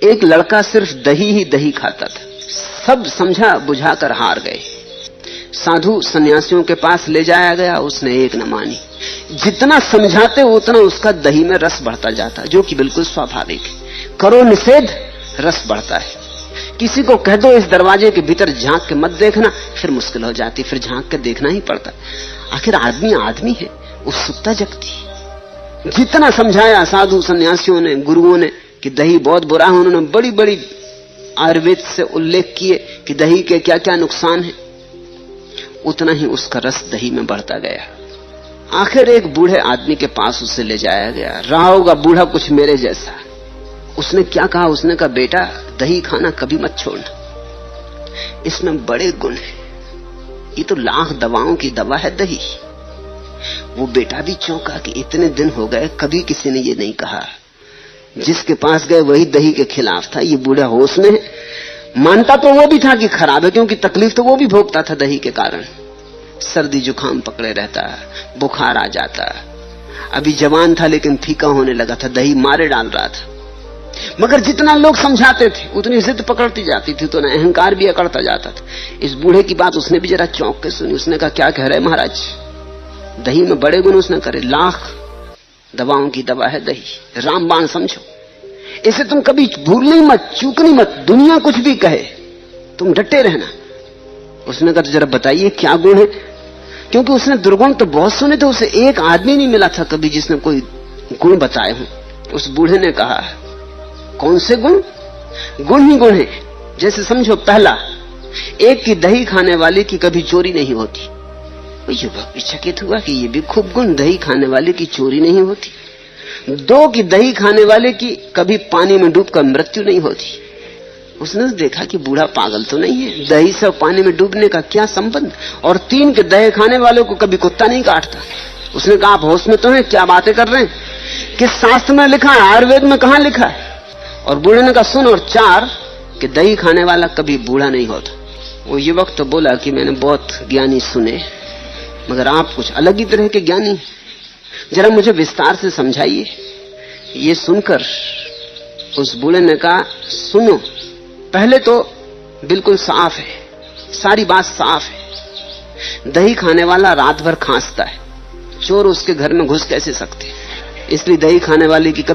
एक लड़का सिर्फ दही ही दही खाता था। सब समझा बुझाकर हार गए। साधु सन्यासियों के पास ले जाया गया, उसने एक न मानी। जितना समझाते उतना उसका दही में रस बढ़ता जाता, जो कि बिल्कुल स्वाभाविक है। करो निषेध, रस बढ़ता है। किसी को कह दो इस दरवाजे के भीतर झांक के मत देखना, फिर मुश्किल हो जाती, फिर झांक के देखना ही पड़ता। आखिर आदमी आदमी है, उत्सुकता जगती। जितना समझाया साधु सन्यासियों ने, गुरुओं ने कि दही बहुत बुरा है, उन्होंने बड़ी बड़ी आयुर्वेद से उल्लेख किए कि दही के क्या क्या नुकसान है, उतना ही उसका रस दही में बढ़ता गया। आखिर एक बूढ़े आदमी के पास उसे ले जाया गया। रहा होगा बूढ़ा कुछ मेरे जैसा। उसने क्या कहा? उसने कहा, बेटा दही खाना कभी मत छोड़ना, इसमें बड़े गुण हैं, ये तो लाख दवाओं की दवा है दही। वो बेटा भी चौंका कि इतने दिन हो गए कभी किसी ने ये नहीं कहा। जिसके पास गए वही दही के खिलाफ था। ये बूढ़ा होश में है। मानता तो वो भी था कि खराब है, क्योंकि तकलीफ तो वो भी भोगता था दही के कारण। सर्दी जुकाम पकड़े रहता, बुखार आ जाता। अभी जवान था लेकिन फीका होने लगा था, दही मारे डाल रहा था। मगर जितना लोग समझाते थे उतनी जिद पकड़ती जाती थी, तो ना अहंकार भी अकड़ता जाता था। इस बूढ़े की बात उसने भी जरा चौंक के सुनी। उसने कहा, क्या कह रहे महाराज, दही में बड़े गुण? उसने करे, लाख दवाओं की दवा है दही, रामबाण समझो इसे। तुम कभी भूलनी मत, चूकनी मत, दुनिया कुछ भी कहे तुम डटे रहना। उसने कहा, तो जरा बताइए क्या गुण है? क्योंकि उसने दुर्गुण तो बहुत सुने थे, उसे एक आदमी नहीं मिला था कभी जिसने कोई गुण बताए हों। उस बूढ़े ने कहा, कौन से गुण? गुण ही गुण है। जैसे समझो, पहला, एक की दही खाने वाले की कभी चोरी नहीं होती। युवक भी चकित हुआ कि ये भी खूब गुण, दही खाने वाले की चोरी नहीं होती। दो की दही खाने वाले की कभी पानी में डूबकर मृत्यु नहीं होती। उसने देखा कि बूढ़ा पागल तो नहीं है, दही से पानी में डूबने का क्या संबंध। और तीन के दही खाने वालों को कभी कुत्ता नहीं काटता। उसने कहा, आप होश में तो हैं, क्या बातें कर रहे हैं? किस शास्त्र में लिखा है? आयुर्वेद में कहां लिखा है? और बूढ़े ने कहा, सुन, और चार कि दही खाने वाला कभी बूढ़ा नहीं होता। वो युवक तो बोला कि मैंने बहुत ज्ञानी सुने, मगर आप कुछ अलग ही तरह के ज्ञानी, जरा मुझे विस्तार से समझाइए। ये सुनकर उस बूढ़े ने कहा, सुनो, पहले तो बिल्कुल साफ है, सारी बात साफ है। दही खाने वाला रात भर खांसता है, चोर उसके घर में घुस कैसे सकते? इसलिए दही खाने वाले की कभी